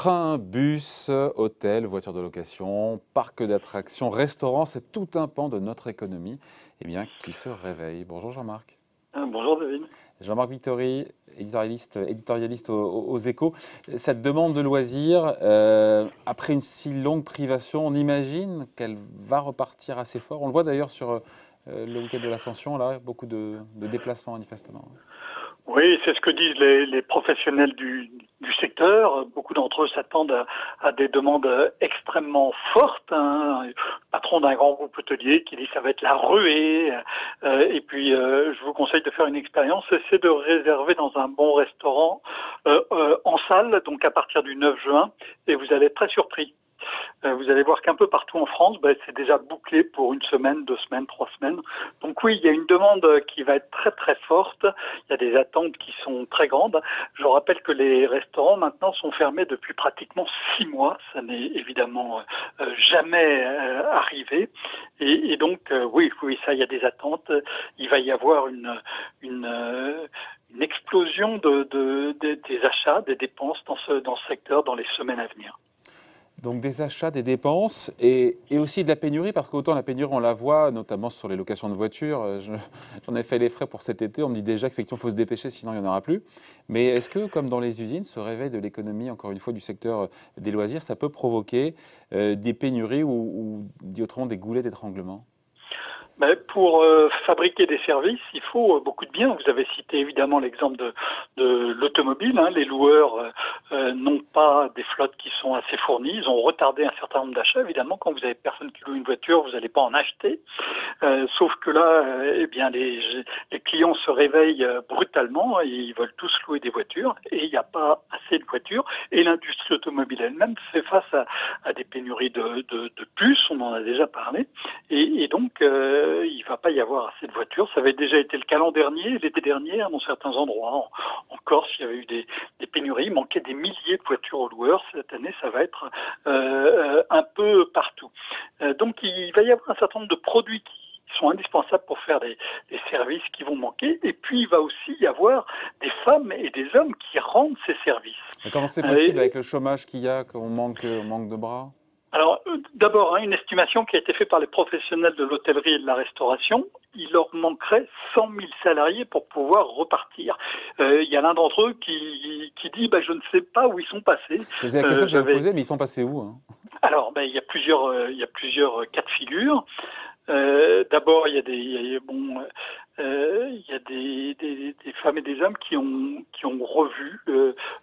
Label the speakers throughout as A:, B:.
A: Train, bus, hôtel, voiture de location, parc d'attractions, restaurants, c'est tout un pan de notre économie qui se réveille. Bonjour Jean-Marc.
B: Bonjour David.
A: Jean-Marc Victory, éditorialiste aux Échos. Cette demande de loisirs, après une si longue privation, on imagine qu'elle va repartir assez fort. On le voit d'ailleurs sur le week-end de l'Ascension, là, beaucoup de déplacements manifestement.
B: Oui, c'est ce que disent les professionnels du secteur. Beaucoup d'entre eux s'attendent à des demandes extrêmement fortes. Le patron d'un grand groupe hôtelier qui dit que ça va être la ruée. Et puis, je vous conseille de faire une expérience, c'est de réserver dans un bon restaurant en salle, donc à partir du 9 juin, et vous allez être très surpris. Vous allez voir qu'un peu partout en France, c'est déjà bouclé pour une semaine, 2 semaines, 3 semaines. Donc oui, il y a une demande qui va être très très forte. Il y a des attentes qui sont très grandes. Je rappelle que les restaurants maintenant sont fermés depuis pratiquement 6 mois. Ça n'est évidemment jamais arrivé. Et donc oui, ça, il y a des attentes. Il va y avoir une explosion des achats, des dépenses dans ce secteur dans les semaines à venir.
A: Donc des achats, des dépenses et aussi de la pénurie, parce qu'autant la pénurie, on la voit notamment sur les locations de voitures. J'en ai fait les frais pour cet été. On me dit déjà qu'effectivement, il faut se dépêcher, sinon il n'y en aura plus. Mais est-ce que, comme dans les usines, ce réveil de l'économie, encore une fois, du secteur des loisirs, ça peut provoquer des pénuries ou dit autrement, des goulets d'étranglement ?
B: Pour fabriquer des services, il faut beaucoup de biens. Vous avez cité évidemment l'exemple de l'automobile. Les loueurs n'ont pas des flottes qui sont assez fournies. Ils ont retardé un certain nombre d'achats. Évidemment, quand vous avez personne qui loue une voiture, vous n'allez pas en acheter. Sauf que là, les clients se réveillent brutalement et ils veulent tous louer des voitures et il n'y a pas assez de voitures. Et l'industrie automobile elle-même fait face à des pénuries de puces. On en a déjà parlé. Et donc il ne va pas y avoir assez de voitures. Ça avait déjà été le cas l'été dernier, dans certains endroits. En Corse, il y avait eu des pénuries. Il manquait des milliers de voitures aux loueurs. Cette année, ça va être un peu partout. Donc, il va y avoir un certain nombre de produits qui sont indispensables pour faire des services qui vont manquer. Et puis, il va aussi y avoir des femmes et des hommes qui rendent ces services.
A: Et comment c'est possible avec le chômage qu'il y a, qu'on manque de bras ?
B: Alors, d'abord, une estimation qui a été faite par les professionnels de l'hôtellerie et de la restauration, il leur manquerait 100 000 salariés pour pouvoir repartir. Il y a l'un d'entre eux qui dit je ne sais pas où ils sont passés.
A: C'est la question que j'avais posée, mais ils sont passés où
B: Alors, il y a plusieurs cas de figure. D'abord, il y a des femmes et des hommes qui ont revu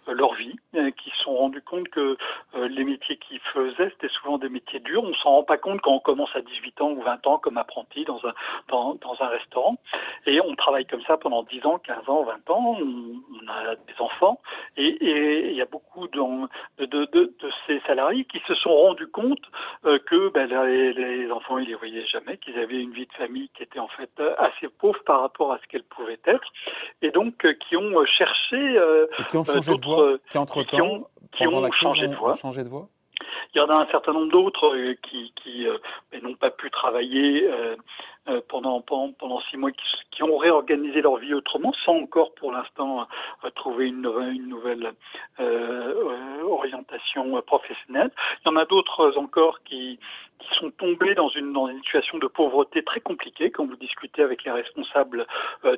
B: leur vie, qui se sont rendus compte que les métiers qu'ils faisaient, c'était souvent des métiers durs. On s'en rend pas compte quand on commence à 18 ans ou 20 ans comme apprenti dans un restaurant. Et on travaille comme ça pendant 10 ans, 15 ans, 20 ans. On a des enfants. Et il y a beaucoup de ces salariés qui se sont rendus compte que les enfants, ils les voyaient jamais, qu'ils avaient une vie de famille qui était en fait assez pauvre par rapport à ce qu'elle pouvait être, et donc qui ont cherché
A: et qui ont changé de voie, qui entre-temps, pendant la crise, ont changé de voie.
B: Il y en a un certain nombre d'autres qui n'ont pas pu travailler pendant 6 mois, qui ont réorganisé leur vie autrement, sans encore pour l'instant trouver une nouvelle orientation professionnelle. Il y en a d'autres encore qui sont tombés dans une situation de pauvreté très compliquée. Quand vous discutez avec les responsables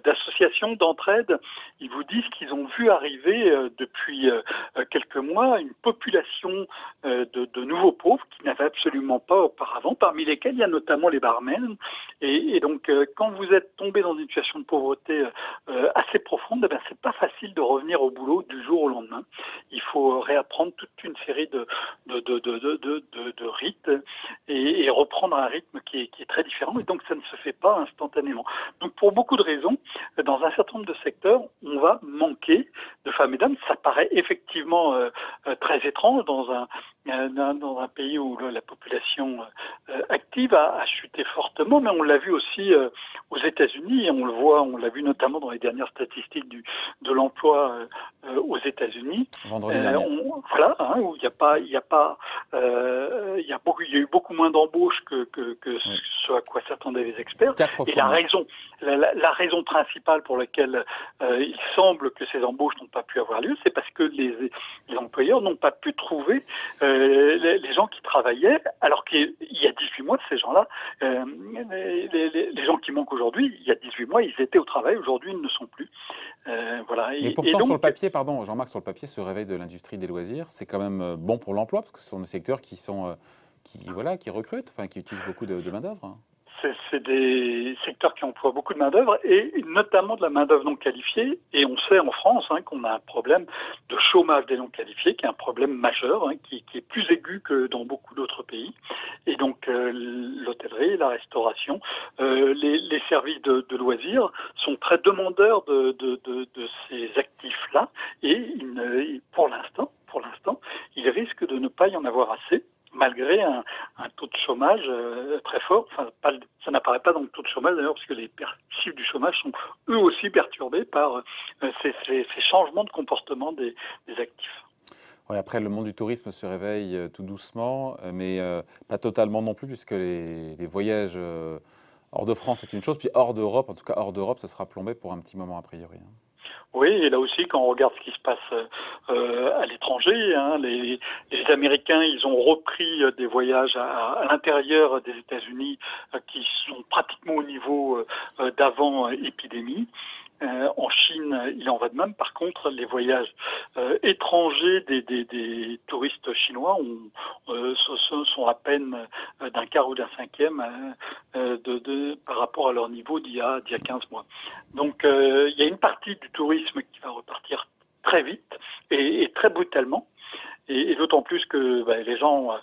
B: d'associations, d'entraide, ils vous disent qu'ils ont vu arriver depuis quelques mois une population de nouveaux pauvres qui n'avaient absolument pas auparavant, parmi lesquels il y a notamment les barmen. Et donc, quand vous êtes tombé dans une situation de pauvreté assez profonde, c'est pas facile de revenir au boulot du jour au lendemain. Il faut réapprendre toute une série de rites et reprendre un rythme qui est très différent. Et donc, ça ne se fait pas instantanément. Donc, pour beaucoup de raisons, dans un certain nombre de secteurs, on va manquer de femmes et d'hommes. Ça paraît effectivement très étrange dans dans un pays où la population active a chuté fortement, mais on l'a vu aussi aux États-Unis, et on l'a vu notamment dans les dernières statistiques de l'emploi aux États-Unis.
A: Vendredi dernier.
B: Voilà, hein, où il y a eu beaucoup moins d'embauches que ce à quoi s'attendaient les experts. Et la raison principale pour laquelle il semble que ces embauches n'ont pas pu avoir lieu, c'est parce que les employeurs n'ont pas pu trouver les gens qui travaillaient, alors qu'il y a 18 mois, ces gens-là, les gens qui manquent aujourd'hui, il y a 18 mois, ils étaient au travail, aujourd'hui, ils ne sont plus. Voilà.
A: Et pourtant, donc, sur le papier, pardon, Jean-Marc, sur le papier, ce réveil de l'industrie des loisirs, c'est quand même bon pour l'emploi, parce que ce sont des secteurs qui recrutent, enfin, qui utilisent beaucoup de main-d'œuvre.
B: C'est des secteurs qui emploient beaucoup de main-d'œuvre et notamment de la main-d'œuvre non qualifiée. Et on sait en France qu'on a un problème de chômage des non qualifiés, qui est un problème majeur, qui est plus aigu que dans beaucoup d'autres pays. Et donc l'hôtellerie, la restauration, les services de loisirs sont très demandeurs de ces actifs-là. Et pour l'instant, il risque de ne pas y en avoir assez, malgré un taux de chômage très fort. Enfin, ça n'apparaît pas dans le taux de chômage d'ailleurs, parce que les chiffres du chômage sont eux aussi perturbés par ces changements de comportement des actifs.
A: Ouais, après, le monde du tourisme se réveille tout doucement, mais pas totalement non plus, puisque les voyages hors de France, c'est une chose, puis hors d'Europe, en tout cas hors d'Europe, ça sera plombé pour un petit moment a priori.
B: Oui, et là aussi, quand on regarde ce qui se passe à l'étranger, les Américains, ils ont repris des voyages à l'intérieur des États-Unis qui sont pratiquement au niveau d'avant épidémie. En Chine, il en va de même. Par contre, les voyages étrangers des touristes chinois sont à peine d'un quart ou d'un cinquième par rapport à leur niveau d'il y a 15 mois. Donc, il y a une partie du tourisme qui va repartir très vite et très brutalement. Et d'autant plus que les gens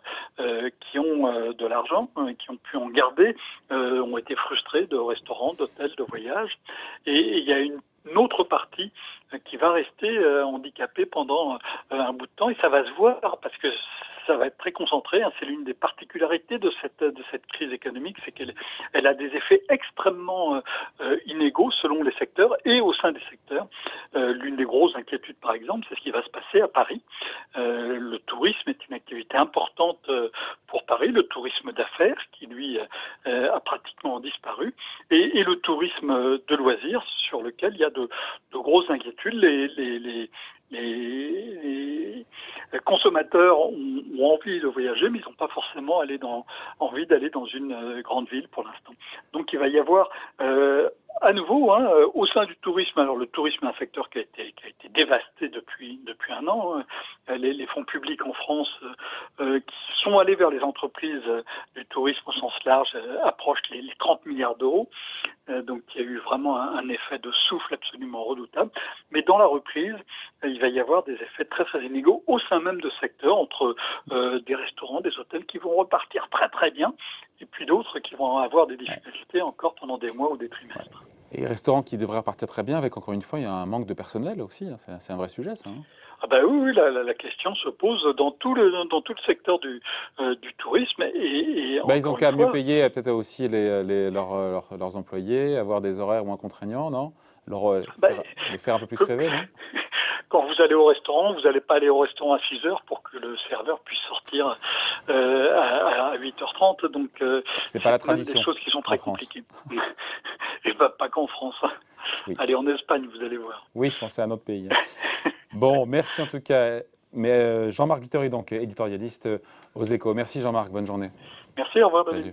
B: qui ont de l'argent, qui ont pu en garder, ont été frustrés de restaurants, d'hôtels, de voyages. Et il y a une autre partie qui va rester handicapée pendant un bout de temps. Et ça va se voir parce que ça va être très concentré. C'est l'une des particularités de cette crise économique, c'est qu'elle a des effets extrêmement inégaux selon les secteurs et au sein des secteurs. L'une des grosses inquiétudes, par exemple, c'est ce qui va se passer à Paris. Le tourisme est une activité importante pour Paris, le tourisme d'affaires qui, lui, a pratiquement disparu, et le tourisme de loisirs sur lequel il y a de grosses inquiétudes. Les consommateurs ont envie de voyager, mais ils n'ont pas forcément envie d'aller dans une grande ville pour l'instant. Donc il va y avoir à nouveau, au sein du tourisme, alors le tourisme est un secteur qui a été dévasté depuis un an. Les fonds publics en France qui sont allés vers les entreprises du tourisme au sens large approchent les 30 milliards d'euros. Donc il y a eu vraiment un effet de souffle absolument redoutable. Mais dans la reprise, il va y avoir des effets très très inégaux au sein même de secteurs, entre des restaurants, des hôtels qui vont repartir très très bien, et puis d'autres qui vont avoir des difficultés encore pendant des mois ou des trimestres.
A: Et les restaurants qui devraient repartir très bien, avec encore une fois, il y a un manque de personnel aussi, c'est un vrai sujet ça.
B: Ah bah oui, la question se pose dans tout le secteur du tourisme.
A: Ils ont qu'à mieux payer peut-être aussi leurs employés, avoir des horaires moins contraignants, non? Les faire un peu plus rêver, non?
B: Quand vous allez au restaurant, vous n'allez pas aller au restaurant à 6 heures pour que le serveur puisse sortir à 8h30. Donc,
A: c'est pas la tradition.
B: Des choses qui sont très compliquées. Et pas qu'en France. Oui. Allez en Espagne, vous allez voir.
A: Oui, je pensais à un autre pays. Bon, merci en tout cas. Mais Jean-Marc Vittori, donc éditorialiste aux Échos. Merci Jean-Marc, bonne journée.
B: Merci, au revoir.
A: Salut.